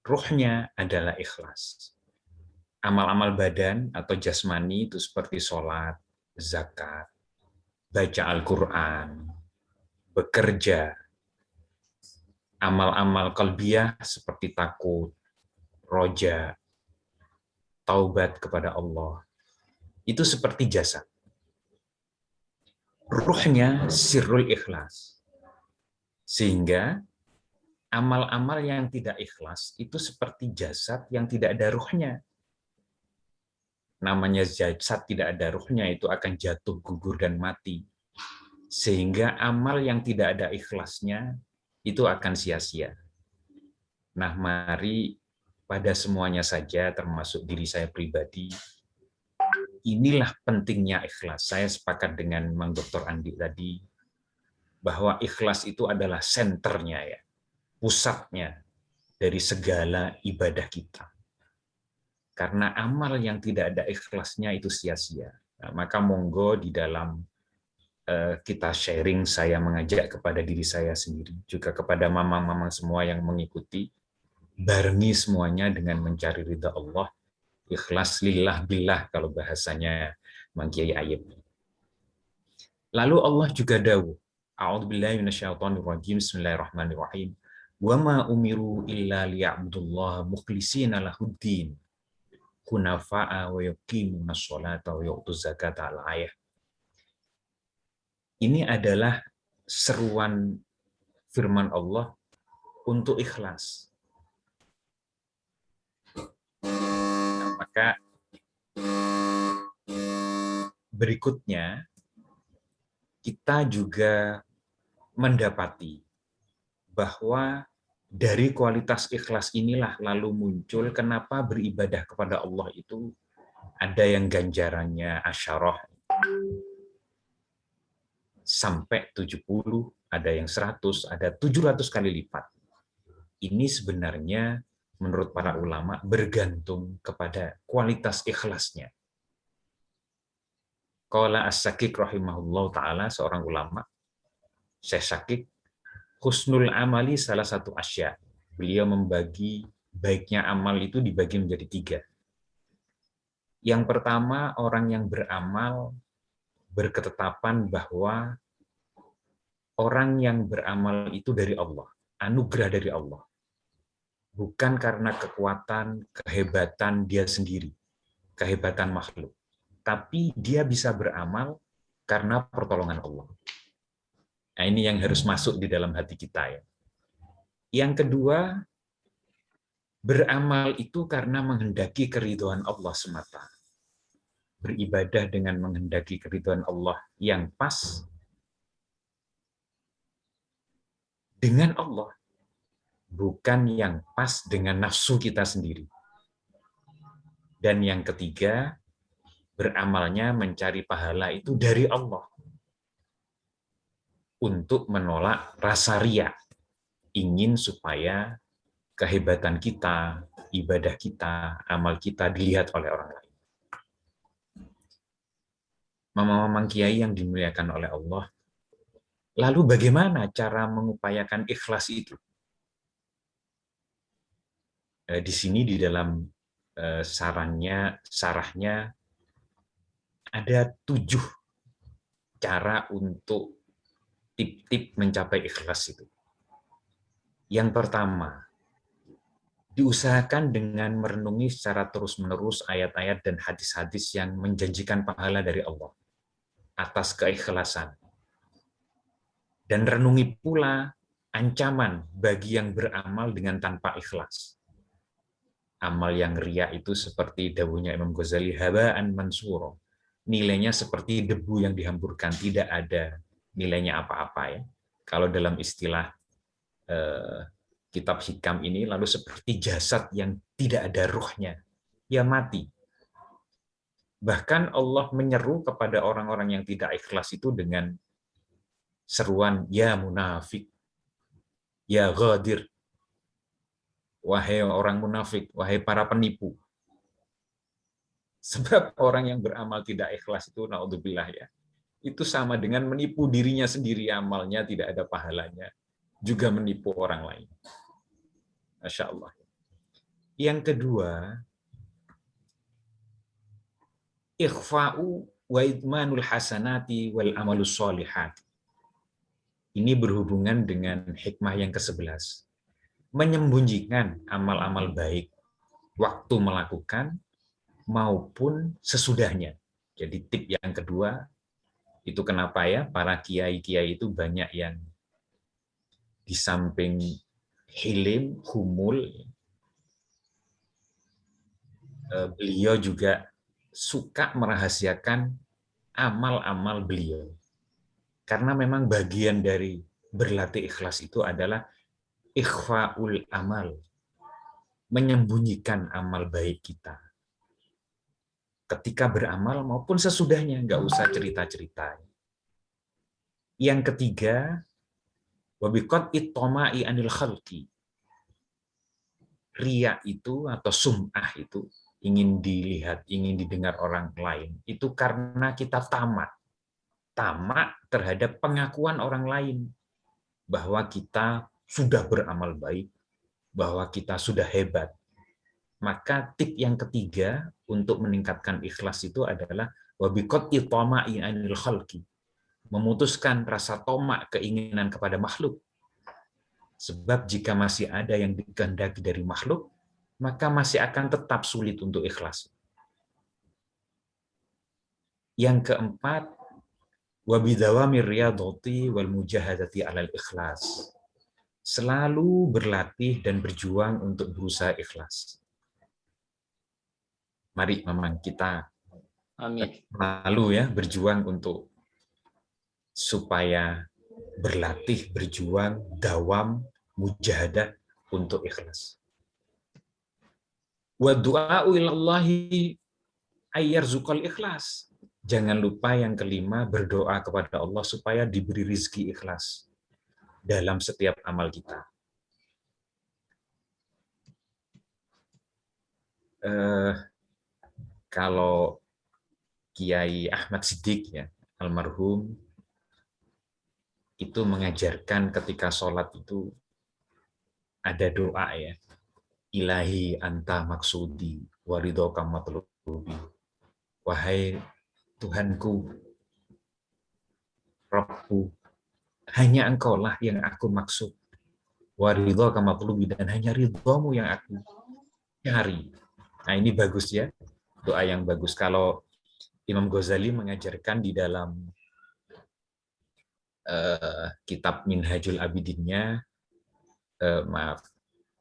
ruhnya adalah ikhlas. Amal-amal badan atau jasmani itu seperti sholat, zakat, baca Al-Quran, bekerja. Amal-amal qalbiyah seperti takut, roja, taubat kepada Allah. Itu seperti jasad. Ruhnya sirrul ikhlas. Sehingga amal-amal yang tidak ikhlas itu seperti jasad yang tidak ada ruhnya. Namanya jasad tidak ada ruhnya itu akan jatuh, gugur, dan mati. Sehingga amal yang tidak ada ikhlasnya itu akan sia-sia. Nah, mari pada semuanya saja, termasuk diri saya pribadi, inilah pentingnya ikhlas. Saya sepakat dengan Mang Dr. Andi tadi, bahwa ikhlas itu adalah senternya, ya, pusatnya dari segala ibadah kita. Karena amal yang tidak ada ikhlasnya itu sia-sia. Nah, maka monggo di dalam kita sharing, saya mengajak kepada diri saya sendiri, juga kepada mamang-mamang semua yang mengikuti, barengi semuanya dengan mencari ridha Allah, ikhlas lillah billah kalau bahasanya Mang Kiai Ayub. Lalu Allah juga dawuh, a'udzubillahi minasyaitonirrajim, bismillahirrahmanirrahim, wa ma umiru illa liya'budullaha mukhlishina lahuddin kunafa'a wa yuqimunas sholata wa yu'tuz zakata al-ayah. Ini adalah seruan firman Allah untuk ikhlas. Nah, maka berikutnya kita juga mendapati bahwa dari kualitas ikhlas inilah lalu muncul kenapa beribadah kepada Allah itu ada yang ganjarannya asyarah sampai 70, ada yang 100, ada 700 kali lipat. Ini sebenarnya menurut para ulama bergantung kepada kualitas ikhlasnya. Qala As-Sakik rahimahullah ta'ala, seorang ulama, Syekh Sakik, husnul amali salah satu asya. Beliau membagi baiknya amal itu dibagi menjadi 3. Yang pertama, orang yang beramal berketetapan bahwa orang yang beramal itu dari Allah, anugerah dari Allah. Bukan karena kekuatan, kehebatan dia sendiri, kehebatan makhluk. Tapi dia bisa beramal karena pertolongan Allah. Nah, ini yang harus masuk di dalam hati kita, ya. Yang kedua, beramal itu karena menghendaki keridhaan Allah semata. Beribadah dengan menghendaki keridhaan Allah yang pas dengan Allah, bukan yang pas dengan nafsu kita sendiri. Dan yang ketiga, beramalnya mencari pahala itu dari Allah untuk menolak rasa riya, ingin supaya kehebatan kita, ibadah kita, amal kita dilihat oleh orang lain. Mama-mama kiai yang dimuliakan oleh Allah, lalu bagaimana cara mengupayakan ikhlas itu? Di sini di dalam sarahnya ada 7 cara untuk tip-tip mencapai ikhlas itu. Yang pertama, diusahakan dengan merenungi secara terus-menerus ayat-ayat dan hadis-hadis yang menjanjikan pahala dari Allah atas keikhlasan. Dan renungi pula ancaman bagi yang beramal dengan tanpa ikhlas. Amal yang riya itu seperti dawuhnya Imam Ghazali, haba'an mansura. Nilainya seperti debu yang dihamburkan, tidak ada nilainya apa-apa, ya. Kalau dalam istilah kitab hikam ini, lalu seperti jasad yang tidak ada ruhnya, ya mati. Bahkan Allah menyeru kepada orang-orang yang tidak ikhlas itu dengan seruan, ya munafik, ya ghadir, wahai orang munafik, wahai para penipu. Sebab orang yang beramal tidak ikhlas itu, naudzubillah, ya, itu sama dengan menipu dirinya sendiri, amalnya tidak ada pahalanya, juga menipu orang lain. Masya Allah. Yang kedua, ikhfa'u wa idmanul hasanati wal amalus sholihat. Ini berhubungan dengan hikmah yang ke-11. Menyembunyikan amal-amal baik waktu melakukan maupun sesudahnya. Jadi tip yang kedua, itu kenapa ya para kiai-kiai itu banyak yang di samping hilim, humul, beliau juga suka merahasiakan amal-amal beliau. Karena memang bagian dari berlatih ikhlas itu adalah ikhfaul amal, menyembunyikan amal baik kita. Ketika beramal maupun sesudahnya, nggak usah cerita-cerita. Yang ketiga, wabiqat ittoma'i anil khalqi. Ria itu atau sum'ah itu, ingin dilihat, ingin didengar orang lain, itu karena kita tamak terhadap pengakuan orang lain bahwa kita sudah beramal baik, bahwa kita sudah hebat. Maka tip yang ketiga untuk meningkatkan ikhlas itu adalah wabiqat ittoma'i anil khalqi, memutuskan rasa tomak, keinginan kepada makhluk. Sebab jika masih ada yang dikehendaki dari makhluk, maka masih akan tetap sulit untuk ikhlas. Yang keempat, wabidawamir riyadhati wal mujahadati alal ikhlas. Selalu berlatih dan berjuang untuk berusaha ikhlas. Mari memang kita selalu ya berjuang untuk supaya berlatih, berjuang, dawam, mujahadah untuk ikhlas. Wa du'a'u ilallahi ayyarzuqal ikhlas. Jangan lupa yang kelima, berdoa kepada Allah supaya diberi rizki ikhlas dalam setiap amal kita. Kalau Kiai Ahmad Siddiq ya, almarhum, itu mengajarkan ketika sholat itu ada doa ya, ilahi anta maksudi waridhoka matlubi. Wahai Tuhanku, Rabbku, hanya engkaulah yang aku maksud. Waridhoka matlubi, dan hanya ridhomu yang aku cari. Nah ini bagus ya, doa yang bagus. Kalau Imam Ghazali mengajarkan di dalam kitab Minhajul Abidinnya,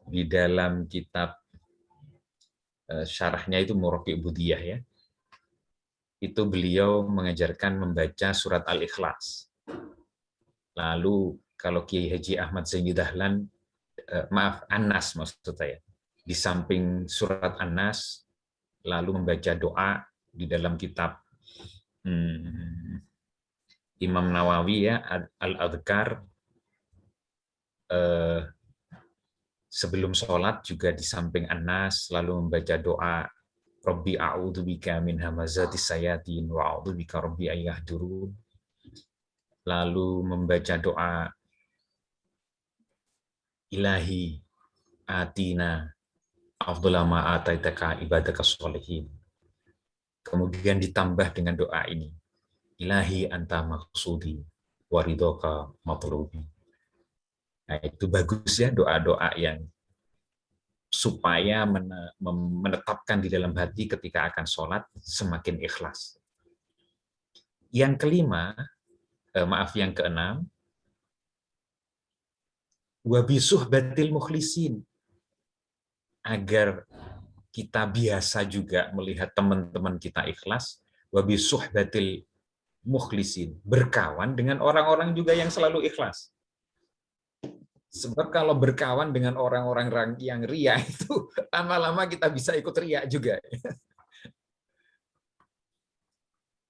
di dalam kitab syarahnya itu Muraqi Budiyah ya, itu beliau mengajarkan membaca surat Al-Ikhlas. Lalu kalau Kiai Haji Ahmad Zaini Dahlan, An-Nas maksud saya, di samping surat An-Nas, lalu membaca doa di dalam kitab Imam Nawawi ya, Al-Adhkar, sebelum sholat juga di samping An-Nas, lalu membaca doa Rabbi a'udzubika min hamazatis sayatin wa a'udzubika Rabbi ayyahdurun. Lalu membaca doa Ilahi atina afdhala ma ataitaka ibadaka sholihin. Kemudian ditambah dengan doa ini, Ilahi anta maksudi waridhoka matlubi. Nah, itu bagus ya doa-doa yang supaya menetapkan di dalam hati ketika akan sholat semakin ikhlas. Yang kelima, yang keenam, wabisuhbatil mukhlisin, agar kita biasa juga melihat teman-teman kita ikhlas, wabisuhbatil mukhlisin, berkawan dengan orang-orang juga yang selalu ikhlas. Sebab kalau berkawan dengan orang-orang yang ria itu lama-lama kita bisa ikut ria juga.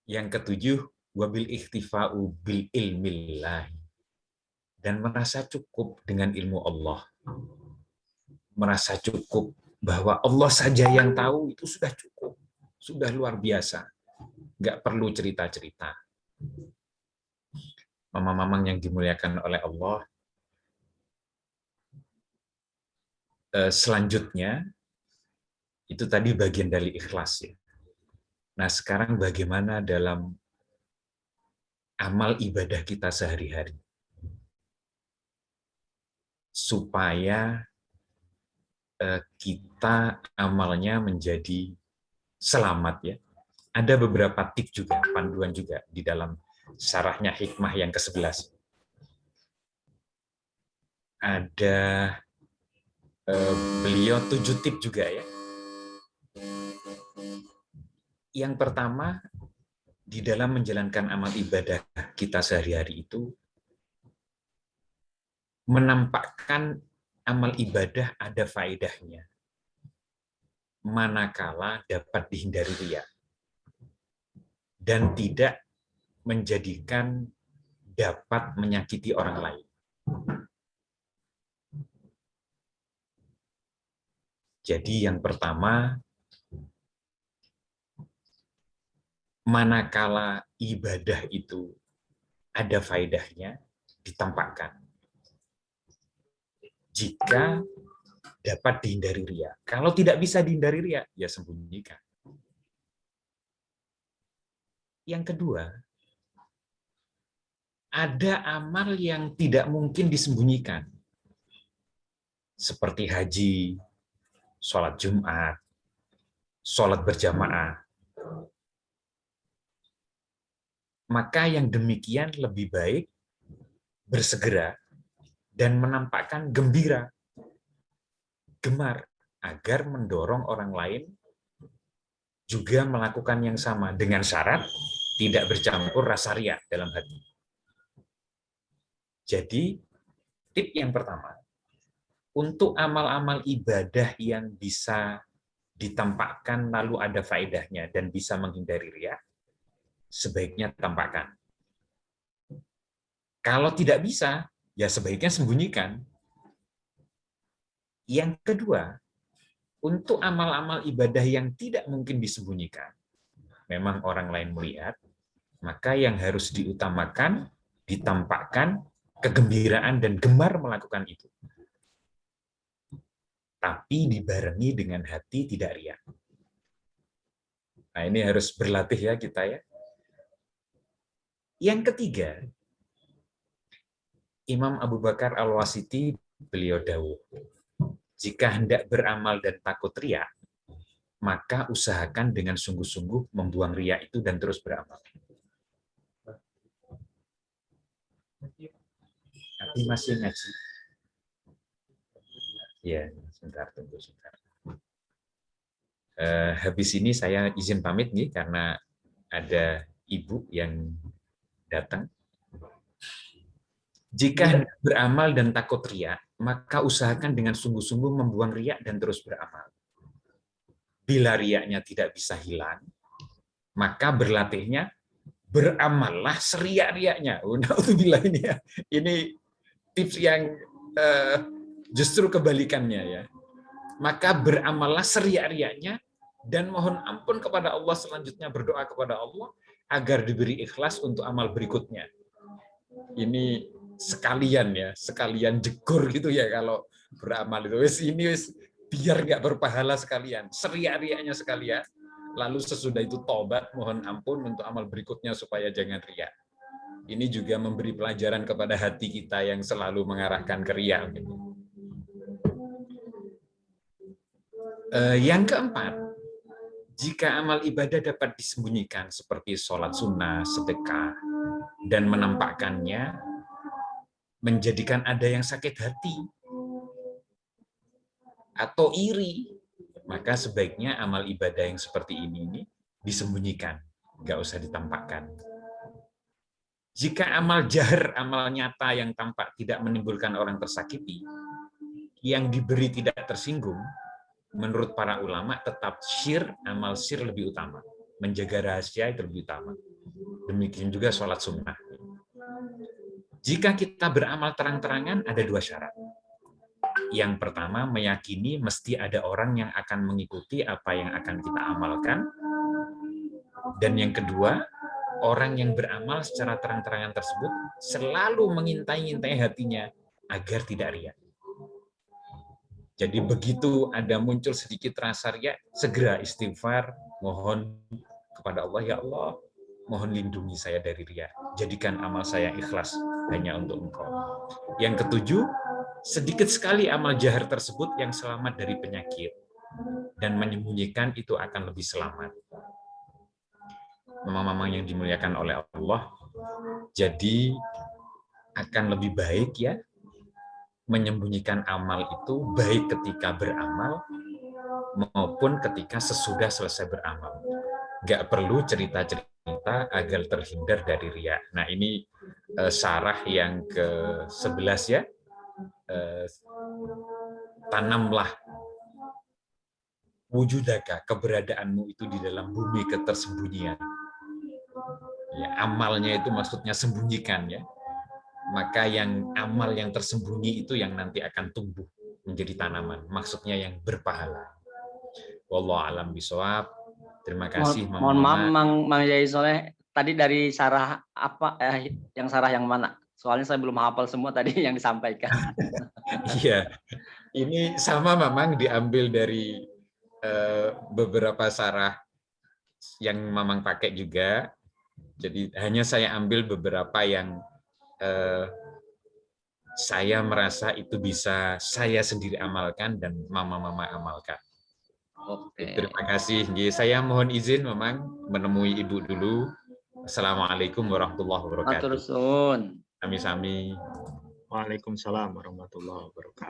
Yang ketujuh, wabil ikhtifa'u bil ilmillah, dan merasa cukup dengan ilmu Allah. Merasa cukup bahwa Allah saja yang tahu, itu sudah cukup. Sudah luar biasa. Nggak perlu cerita-cerita. Mama-mamang yang dimuliakan oleh Allah, selanjutnya Itu tadi bagian dari ikhlas ya. Nah, sekarang bagaimana dalam amal ibadah kita sehari-hari? Supaya kita amalnya menjadi selamat ya. Ada beberapa tips juga, panduan juga di dalam syarahnya hikmah yang ke-11. Ada beliau 7 tips juga ya. Yang pertama, di dalam menjalankan amal ibadah kita sehari-hari itu, menampakkan amal ibadah ada faedahnya, manakala dapat dihindari riya, dan tidak menjadikan dapat menyakiti orang lain. Jadi yang pertama, manakala ibadah itu ada faedahnya, ditampakkan. Jika dapat dihindari riya. Kalau tidak bisa dihindari riya, ya sembunyikan. Yang kedua, ada amal yang tidak mungkin disembunyikan. Seperti haji, sholat Jumat, sholat berjamaah. Maka yang demikian lebih baik bersegera dan menampakkan gembira, gemar, agar mendorong orang lain juga melakukan yang sama dengan syarat tidak bercampur rasa riya dalam hati. Jadi, tip yang pertama, untuk amal-amal ibadah yang bisa ditampakkan lalu ada faedahnya dan bisa menghindari riya, sebaiknya tampakkan. Kalau tidak bisa, ya sebaiknya sembunyikan. Yang kedua, untuk amal-amal ibadah yang tidak mungkin disembunyikan, memang orang lain melihat, maka yang harus diutamakan, ditampakkan kegembiraan dan gemar melakukan itu. Tapi dibarengi dengan hati tidak riya. Nah, ini harus berlatih ya kita ya. Yang ketiga, Imam Abu Bakar Al-Wasiti beliau dawuh, jika hendak beramal dan takut riya, maka usahakan dengan sungguh-sungguh membuang riya itu dan terus beramal. Tapi masih ngaji? Ya, sebentar, tunggu sebentar. Habis ini saya izin pamit nih karena ada ibu yang datang. Jika hendak beramal dan takut riya, maka usahakan dengan sungguh-sungguh membuang riya dan terus beramal. Bila riyanya tidak bisa hilang, maka berlatihnya beramallah seria-riaknya. Alhamdulillah ini ya. Ini tips yang justru kebalikannya ya. Maka beramallah seria-riaknya dan mohon ampun kepada Allah, selanjutnya berdoa kepada Allah agar diberi ikhlas untuk amal berikutnya. Ini sekalian ya, sekalian jegur gitu ya kalau beramal itu. Ini biar nggak berpahala sekalian, seria-riaknya sekalian. Lalu sesudah itu tobat, mohon ampun untuk amal berikutnya supaya jangan riya. Ini juga memberi pelajaran kepada hati kita yang selalu mengarahkan ke riya. Yang keempat, jika amal ibadah dapat disembunyikan seperti sholat sunnah, sedekah, dan menampakkannya menjadikan ada yang sakit hati atau iri, maka sebaiknya amal ibadah yang seperti ini disembunyikan, nggak usah ditampakkan. Jika amal jahar, amal nyata yang tampak tidak menimbulkan orang tersakiti, yang diberi tidak tersinggung, menurut para ulama tetap amal syir lebih utama. Menjaga rahasia itu lebih utama. Demikian juga sholat sunnah. Jika kita beramal terang-terangan, ada 2 syarat. Yang pertama, meyakini mesti ada orang yang akan mengikuti apa yang akan kita amalkan. Dan yang kedua, orang yang beramal secara terang-terangan tersebut selalu mengintai-intai hatinya agar tidak riya. Jadi begitu ada muncul sedikit rasa riya, segera istighfar, mohon kepada Allah, ya Allah, mohon lindungi saya dari riya. Jadikan amal saya ikhlas hanya untuk Engkau. Yang ketujuh, sedikit sekali amal jahar tersebut yang selamat dari penyakit. Dan menyembunyikan itu akan lebih selamat. Mamang-mamang yang dimuliakan oleh Allah, jadi akan lebih baik ya menyembunyikan amal itu, baik ketika beramal maupun ketika sesudah selesai beramal. Nggak perlu cerita-cerita agar terhindar dari riya. Nah, ini syarah yang ke-11 ya. Tanamlah wujudaka, keberadaanmu itu di dalam bumi ketersembunyian. Ya, amalnya itu maksudnya sembunyikan ya. Maka yang amal yang tersembunyi itu yang nanti akan tumbuh menjadi tanaman. Maksudnya yang berpahala. Wallahu a'lam bishawab. Terima kasih Mohon maaf Mama. Mang Yai Soleh, tadi dari sarah apa yang sarah yang mana? Soalnya saya belum hafal semua tadi yang disampaikan. Iya, ini sama Mamang diambil dari beberapa sarah yang Mamang pakai juga. Jadi hanya saya ambil beberapa yang saya merasa itu bisa saya sendiri amalkan dan mama-mama amalkan. Oke. Terima kasih. Saya mohon izin Mamang menemui Ibu dulu. Assalamualaikum warahmatullahi wabarakatuh. Matur suwun. Sami-sami. Waalaikumsalam warahmatullahi wabarakatuh.